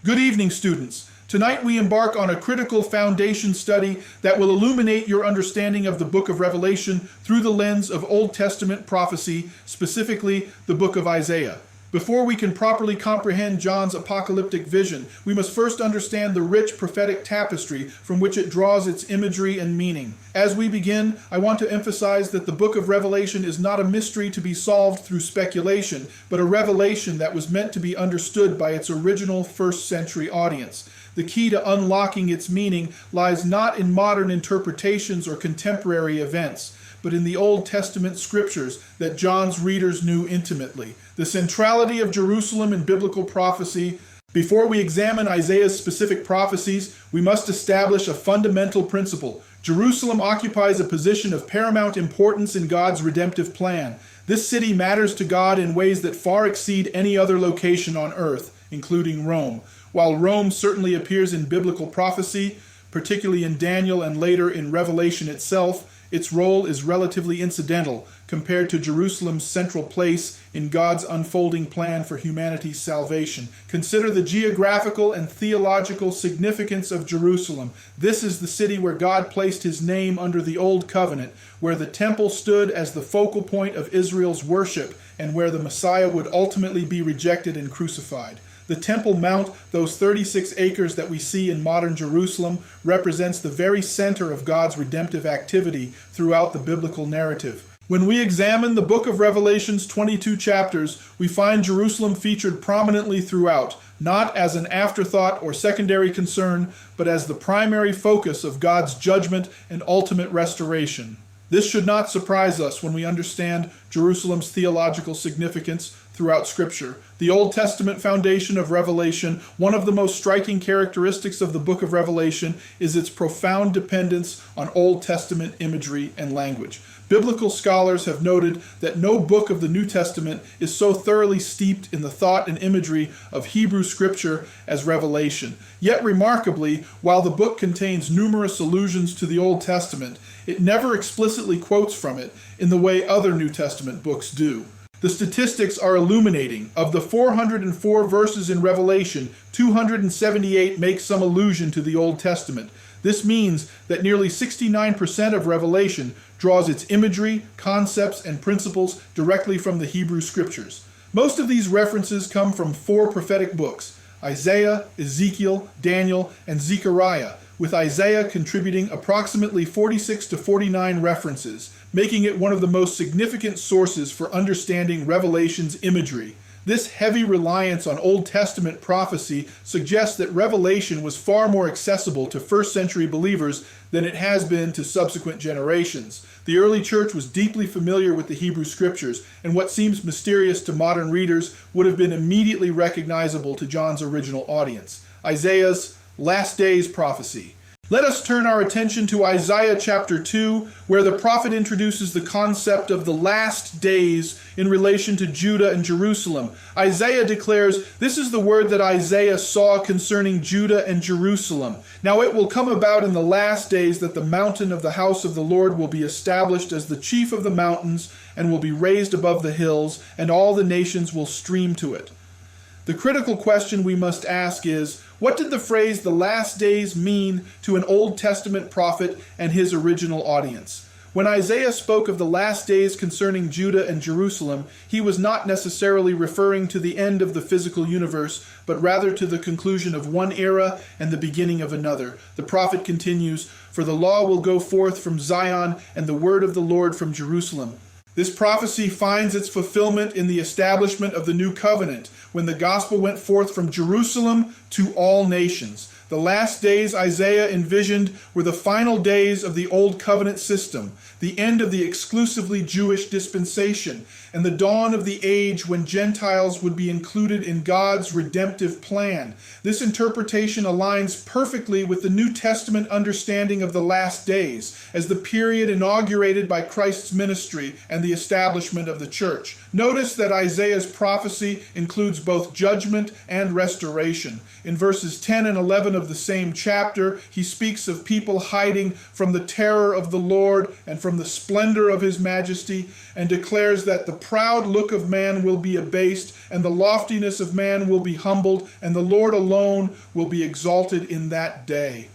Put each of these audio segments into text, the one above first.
Good evening, students. Tonight we embark on a critical foundation study that will illuminate your understanding of the book of Revelation through the lens of Old Testament prophecy, specifically the book of Isaiah. Before we can properly comprehend John's apocalyptic vision, we must first understand the rich prophetic tapestry from which it draws its imagery and meaning. As we begin, I want to emphasize that the book of Revelation is not a mystery to be solved through speculation, but a revelation that was meant to be understood by its original first century audience. The key to unlocking its meaning lies not in modern interpretations or contemporary events, but in the Old Testament scriptures that John's readers knew intimately. The centrality of Jerusalem in biblical prophecy. Before we examine Isaiah's specific prophecies, we must establish a fundamental principle. Jerusalem occupies a position of paramount importance in God's redemptive plan. This city matters to God in ways that far exceed any other location on earth, including Rome. While Rome certainly appears in biblical prophecy, particularly in Daniel and later in Revelation itself, its role is relatively incidental compared to Jerusalem's central place in God's unfolding plan for humanity's salvation. Consider the geographical and theological significance of Jerusalem. This is the city where God placed his name under the Old Covenant, where the temple stood as the focal point of Israel's worship, and where the Messiah would ultimately be rejected and crucified. The Temple Mount, those 36 acres that we see in modern Jerusalem, represents the very center of God's redemptive activity throughout the biblical narrative. When we examine the book of Revelation's 22 chapters, we find Jerusalem featured prominently throughout, not as an afterthought or secondary concern, but as the primary focus of God's judgment and ultimate restoration. This should not surprise us when we understand Jerusalem's theological significance throughout Scripture. The Old Testament foundation of Revelation, one of the most striking characteristics of the book of Revelation, is its profound dependence on Old Testament imagery and language. Biblical scholars have noted that no book of the New Testament is so thoroughly steeped in the thought and imagery of Hebrew Scripture as Revelation. Yet remarkably, while the book contains numerous allusions to the Old Testament, it never explicitly quotes from it in the way other New Testament books do. The statistics are illuminating. Of the 404 verses in Revelation, 278 make some allusion to the Old Testament. This means that nearly 69% of Revelation draws its imagery, concepts, and principles directly from the Hebrew Scriptures. Most of these references come from 4 prophetic books: Isaiah, Ezekiel, Daniel, and Zechariah, with Isaiah contributing approximately 46 to 49 references, making it one of the most significant sources for understanding Revelation's imagery. This heavy reliance on Old Testament prophecy suggests that Revelation was far more accessible to first century believers than it has been to subsequent generations. The early church was deeply familiar with the Hebrew Scriptures, and what seems mysterious to modern readers would have been immediately recognizable to John's original audience: Isaiah's last days prophecy. Let us turn our attention to Isaiah chapter 2, where the prophet introduces the concept of the last days in relation to Judah and Jerusalem. Isaiah declares, "This is the word that Isaiah saw concerning Judah and Jerusalem. Now it will come about in the last days that the mountain of the house of the Lord will be established as the chief of the mountains and will be raised above the hills, and all the nations will stream to it." The critical question we must ask is, what did the phrase "the last days" mean to an Old Testament prophet and his original audience? When Isaiah spoke of the last days concerning Judah and Jerusalem, he was not necessarily referring to the end of the physical universe, but rather to the conclusion of one era and the beginning of another. The prophet continues, "For the law will go forth from Zion, and the word of the Lord from Jerusalem." This prophecy finds its fulfillment in the establishment of the new covenant, when the gospel went forth from Jerusalem to all nations. The last days Isaiah envisioned were the final days of the Old Covenant system, the end of the exclusively Jewish dispensation, and the dawn of the age when Gentiles would be included in God's redemptive plan. This interpretation aligns perfectly with the New Testament understanding of the last days, as the period inaugurated by Christ's ministry and the establishment of the church. Notice that Isaiah's prophecy includes both judgment and restoration. In verses 10 and 11 of the same chapter, he speaks of people hiding from the terror of the Lord and from the splendor of his majesty, and declares that the proud look of man will be abased, and the loftiness of man will be humbled, and the Lord alone will be exalted in that day.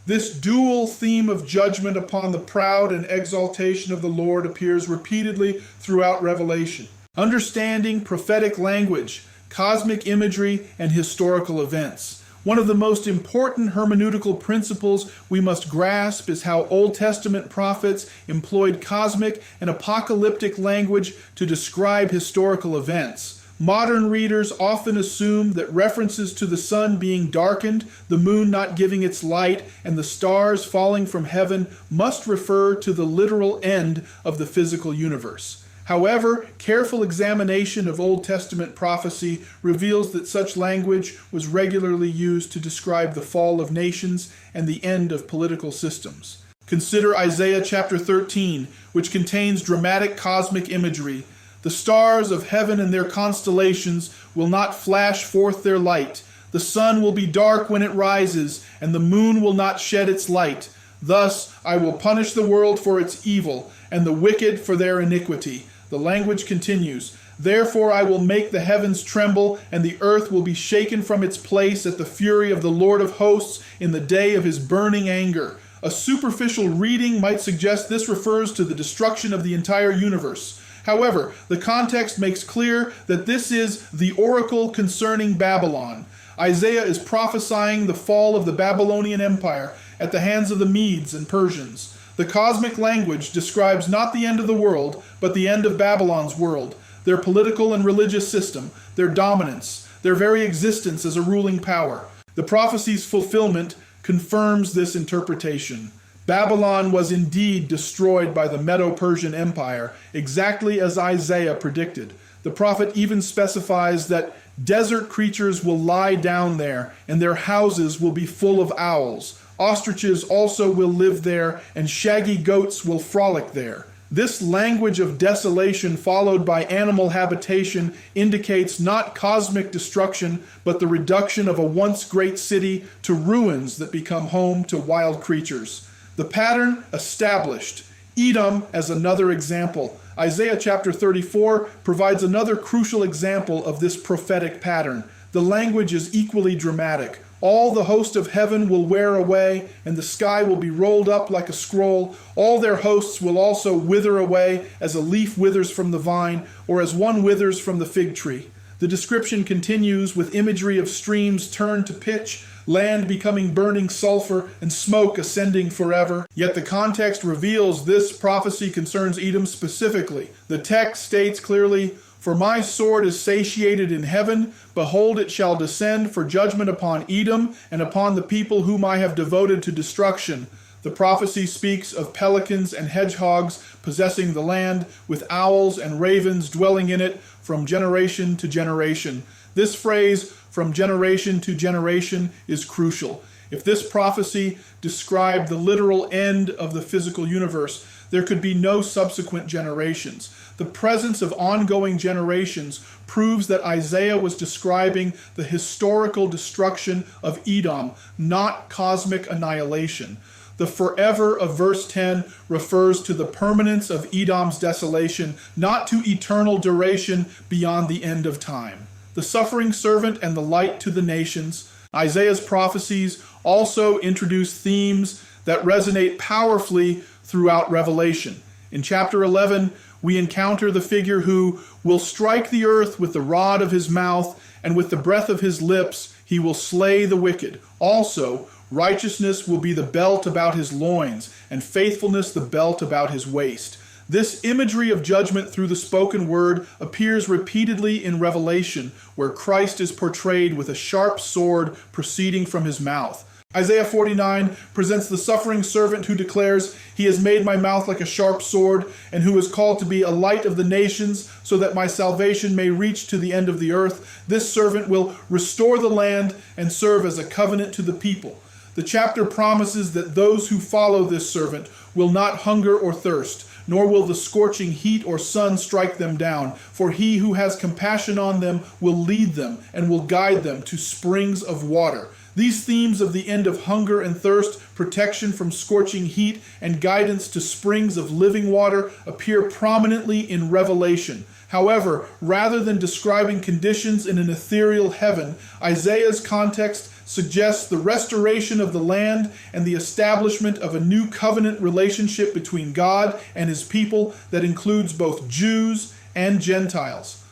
This dual theme of judgment upon the proud and exaltation of the Lord appears repeatedly throughout Revelation. Understanding prophetic language, cosmic imagery, and historical events. One of the most important hermeneutical principles we must grasp is how Old Testament prophets employed cosmic and apocalyptic language to describe historical events. Modern readers often assume that references to the sun being darkened, the moon not giving its light, and the stars falling from heaven must refer to the literal end of the physical universe. However, careful examination of Old Testament prophecy reveals that such language was regularly used to describe the fall of nations and the end of political systems. Consider Isaiah chapter 13, which contains dramatic cosmic imagery. The stars of heaven and their constellations will not flash forth their light. The sun will be dark when it rises, and the moon will not shed its light. Thus I will punish the world for its evil, and the wicked for their iniquity. The language continues, Therefore I will make the heavens tremble, and the earth will be shaken from its place at the fury of the Lord of hosts in the day of his burning anger. A superficial reading might suggest this refers to the destruction of the entire universe. However, the context makes clear that this is the oracle concerning Babylon. Isaiah is prophesying the fall of the Babylonian Empire at the hands of the Medes and Persians. The cosmic language describes not the end of the world, but the end of Babylon's world, their political and religious system, their dominance, their very existence as a ruling power. The prophecy's fulfillment confirms this interpretation. Babylon was indeed destroyed by the Medo-Persian Empire, exactly as Isaiah predicted. The prophet even specifies that desert creatures will lie down there, and their houses will be full of owls. Ostriches also will live there, and shaggy goats will frolic there. This language of desolation followed by animal habitation indicates not cosmic destruction, but the reduction of a once great city to ruins that become home to wild creatures. The pattern established. Edom as another example. Isaiah chapter 34 provides another crucial example of this prophetic pattern. The language is equally dramatic. All the host of heaven will wear away, and the sky will be rolled up like a scroll. All their hosts will also wither away, as a leaf withers from the vine, or as one withers from the fig tree. The description continues with imagery of streams turned to pitch, land becoming burning sulfur, and smoke ascending forever. Yet the context reveals this prophecy concerns Edom specifically. The text states clearly, For my sword is satiated in heaven. Behold, it shall descend for judgment upon Edom and upon the people whom I have devoted to destruction. The prophecy speaks of pelicans and hedgehogs possessing the land, with owls and ravens dwelling in it from generation to generation. This phrase, from generation to generation, is crucial. If this prophecy described the literal end of the physical universe, there could be no subsequent generations. The presence of ongoing generations proves that Isaiah was describing the historical destruction of Edom, not cosmic annihilation. The forever of verse 10 refers to the permanence of Edom's desolation, not to eternal duration beyond the end of time. The suffering servant and the light to the nations. Isaiah's prophecies also introduce themes that resonate powerfully throughout Revelation. In chapter 11, we encounter the figure who will strike the earth with the rod of his mouth, and with the breath of his lips he will slay the wicked. Also, righteousness will be the belt about his loins, and faithfulness the belt about his waist. This imagery of judgment through the spoken word appears repeatedly in Revelation, where Christ is portrayed with a sharp sword proceeding from his mouth. Isaiah 49 presents the suffering servant who declares, "He has made my mouth like a sharp sword, and who is called to be a light of the nations, so that my salvation may reach to the end of the earth. This servant will restore the land and serve as a covenant to the people." The chapter promises that those who follow this servant will not hunger or thirst, nor will the scorching heat or sun strike them down, for he who has compassion on them will lead them and will guide them to springs of water. These themes of the end of hunger and thirst, protection from scorching heat, and guidance to springs of living water appear prominently in Revelation. However, rather than describing conditions in an ethereal heaven, Isaiah's context suggests the restoration of the land and the establishment of a new covenant relationship between God and his people that includes both Jews and Gentiles.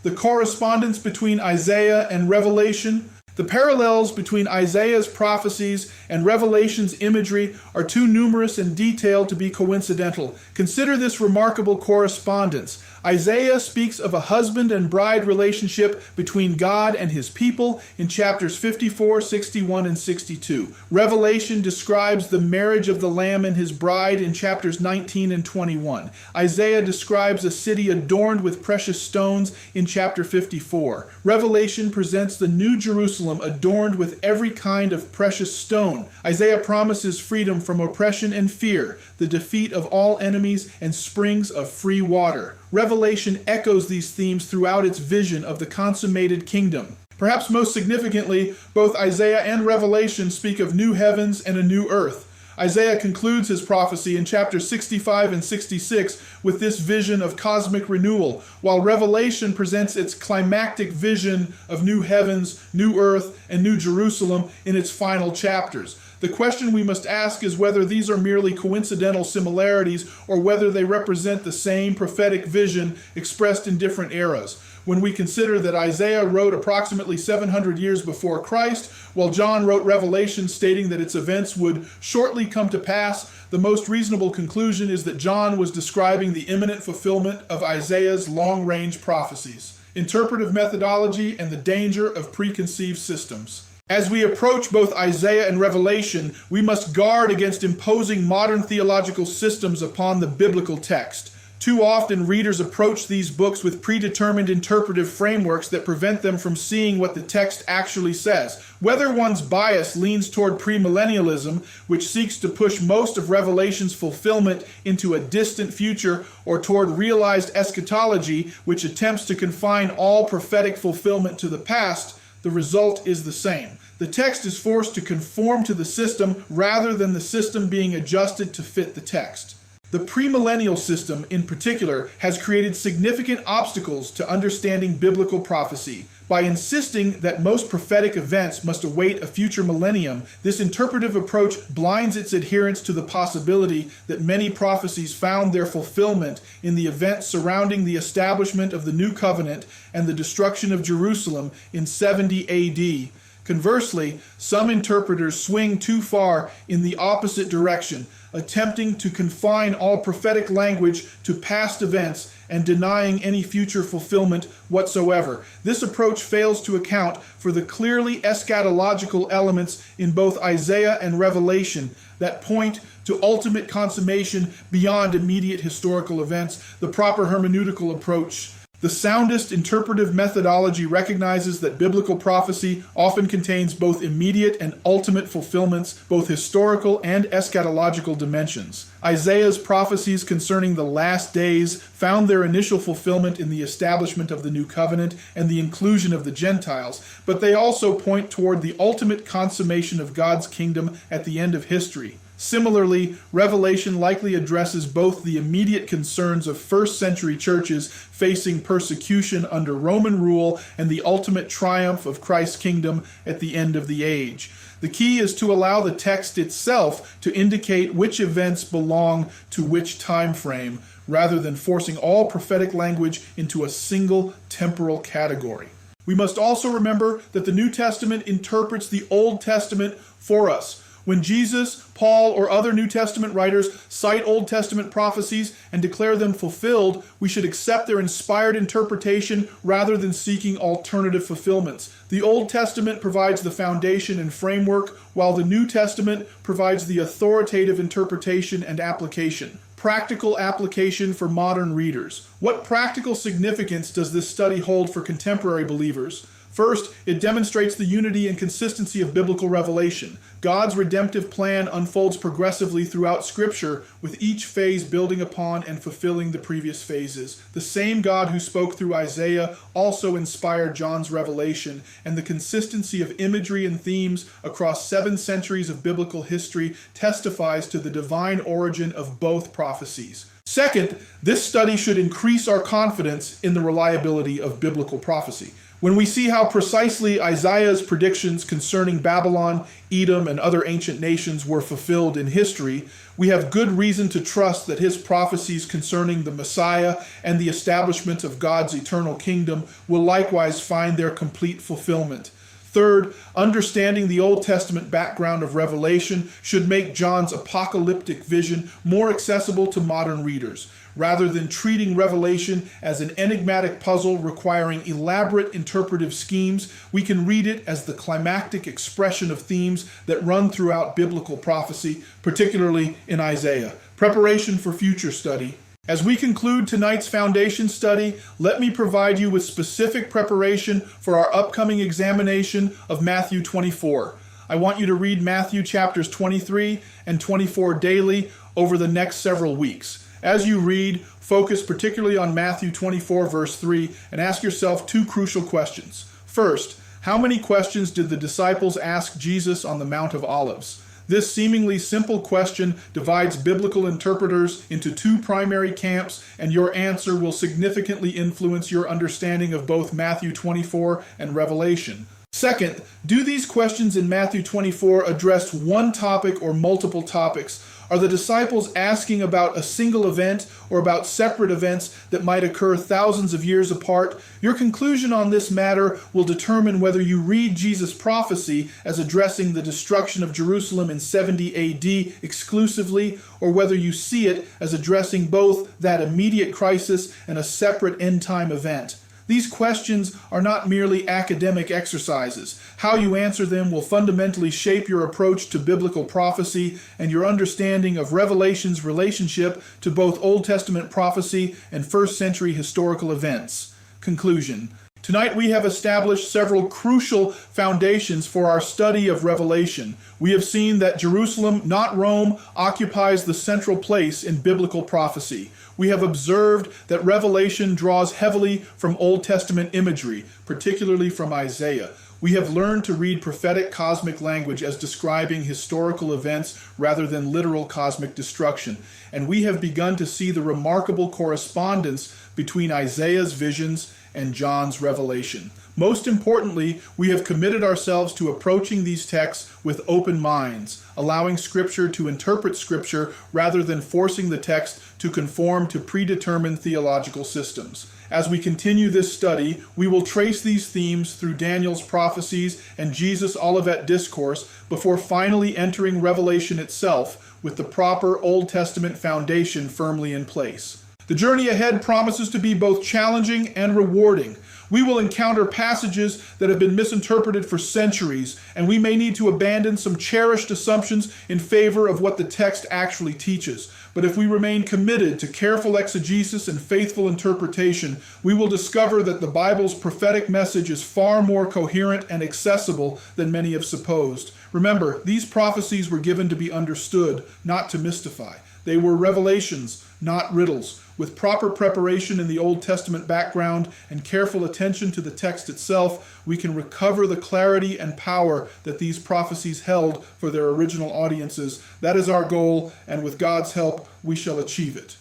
The correspondence between Isaiah and Revelation, the parallels between Isaiah's prophecies and Revelation's imagery are too numerous and detailed to be coincidental. Consider this remarkable correspondence. Isaiah speaks of a husband and bride relationship between God and his people in chapters 54, 61, and 62. Revelation describes the marriage of the Lamb and his bride in chapters 19 and 21. Isaiah describes a city adorned with precious stones in chapter 54. Revelation presents the New Jerusalem adorned with every kind of precious stone. Isaiah promises freedom from oppression and fear, the defeat of all enemies, and springs of free water. Revelation echoes these themes throughout its vision of the consummated kingdom. Perhaps most significantly, both Isaiah and Revelation speak of new heavens and a new earth. Isaiah concludes his prophecy in chapters 65 and 66 with this vision of cosmic renewal, while Revelation presents its climactic vision of new heavens, new earth, and new Jerusalem in its final chapters. The question we must ask is whether these are merely coincidental similarities or whether they represent the same prophetic vision expressed in different eras. When we consider that Isaiah wrote approximately 700 years before Christ, while John wrote Revelation stating that its events would shortly come to pass, the most reasonable conclusion is that John was describing the imminent fulfillment of Isaiah's long-range prophecies. Interpretive methodology and the danger of preconceived systems. As we approach both Isaiah and Revelation, we must guard against imposing modern theological systems upon the biblical text. Too often, readers approach these books with predetermined interpretive frameworks that prevent them from seeing what the text actually says. Whether one's bias leans toward premillennialism, which seeks to push most of Revelation's fulfillment into a distant future, or toward realized eschatology, which attempts to confine all prophetic fulfillment to the past, the result is the same. The text is forced to conform to the system rather than the system being adjusted to fit the text. The premillennial system, in particular, has created significant obstacles to understanding biblical prophecy. By insisting that most prophetic events must await a future millennium, this interpretive approach blinds its adherents to the possibility that many prophecies found their fulfillment in the events surrounding the establishment of the new covenant and the destruction of Jerusalem in 70 AD. Conversely, some interpreters swing too far in the opposite direction, attempting to confine all prophetic language to past events and denying any future fulfillment whatsoever. This approach fails to account for the clearly eschatological elements in both Isaiah and Revelation that point to ultimate consummation beyond immediate historical events. The proper hermeneutical approach. The soundest interpretive methodology recognizes that biblical prophecy often contains both immediate and ultimate fulfillments, both historical and eschatological dimensions. Isaiah's prophecies concerning the last days found their initial fulfillment in the establishment of the new covenant and the inclusion of the Gentiles, but they also point toward the ultimate consummation of God's kingdom at the end of history. Similarly, Revelation likely addresses both the immediate concerns of first-century churches facing persecution under Roman rule and the ultimate triumph of Christ's kingdom at the end of the age. The key is to allow the text itself to indicate which events belong to which time frame, rather than forcing all prophetic language into a single temporal category. We must also remember that the New Testament interprets the Old Testament for us. When Jesus, Paul, or other New Testament writers cite Old Testament prophecies and declare them fulfilled, we should accept their inspired interpretation rather than seeking alternative fulfillments. The Old Testament provides the foundation and framework, while the New Testament provides the authoritative interpretation and application. Practical application for modern readers. What practical significance does this study hold for contemporary believers? First, it demonstrates the unity and consistency of biblical revelation. God's redemptive plan unfolds progressively throughout Scripture, with each phase building upon and fulfilling the previous phases. The same God who spoke through Isaiah also inspired John's revelation, and the consistency of imagery and themes across 7 centuries of biblical history testifies to the divine origin of both prophecies. Second, this study should increase our confidence in the reliability of biblical prophecy. When we see how precisely Isaiah's predictions concerning Babylon, Edom, and other ancient nations were fulfilled in history, we have good reason to trust that his prophecies concerning the Messiah and the establishment of God's eternal kingdom will likewise find their complete fulfillment. Third, understanding the Old Testament background of Revelation should make John's apocalyptic vision more accessible to modern readers. Rather than treating Revelation as an enigmatic puzzle requiring elaborate interpretive schemes, we can read it as the climactic expression of themes that run throughout biblical prophecy, particularly in Isaiah. Preparation for future study. As we conclude tonight's foundation study, let me provide you with specific preparation for our upcoming examination of Matthew 24. I want you to read Matthew chapters 23 and 24 daily over the next several weeks. As you read, focus particularly on Matthew 24 verse 3 and ask yourself 2 crucial questions. First, how many questions did the disciples ask Jesus on the Mount of Olives? This seemingly simple question divides biblical interpreters into 2 primary camps, and your answer will significantly influence your understanding of both Matthew 24 and Revelation. Second, do these questions in Matthew 24 address one topic or multiple topics? Are the disciples asking about a single event or about separate events that might occur thousands of years apart? Your conclusion on this matter will determine whether you read Jesus' prophecy as addressing the destruction of Jerusalem in 70 AD exclusively, or whether you see it as addressing both that immediate crisis and a separate end-time event. These questions are not merely academic exercises. How you answer them will fundamentally shape your approach to biblical prophecy and your understanding of Revelation's relationship to both Old Testament prophecy and first-century historical events. Conclusion. Tonight we have established several crucial foundations for our study of Revelation. We have seen that Jerusalem, not Rome, occupies the central place in biblical prophecy. We have observed that Revelation draws heavily from Old Testament imagery, particularly from Isaiah. We have learned to read prophetic cosmic language as describing historical events rather than literal cosmic destruction. And we have begun to see the remarkable correspondence between Isaiah's visions and John's revelation. Most importantly, we have committed ourselves to approaching these texts with open minds, allowing Scripture to interpret Scripture rather than forcing the text to conform to predetermined theological systems. As we continue this study, we will trace these themes through Daniel's prophecies and Jesus' Olivet Discourse before finally entering Revelation itself with the proper Old Testament foundation firmly in place. The journey ahead promises to be both challenging and rewarding. We will encounter passages that have been misinterpreted for centuries, and we may need to abandon some cherished assumptions in favor of what the text actually teaches. But if we remain committed to careful exegesis and faithful interpretation, we will discover that the Bible's prophetic message is far more coherent and accessible than many have supposed. Remember, these prophecies were given to be understood, not to mystify. They were revelations, not riddles. With proper preparation in the Old Testament background and careful attention to the text itself, we can recover the clarity and power that these prophecies held for their original audiences. That is our goal, and with God's help, we shall achieve it.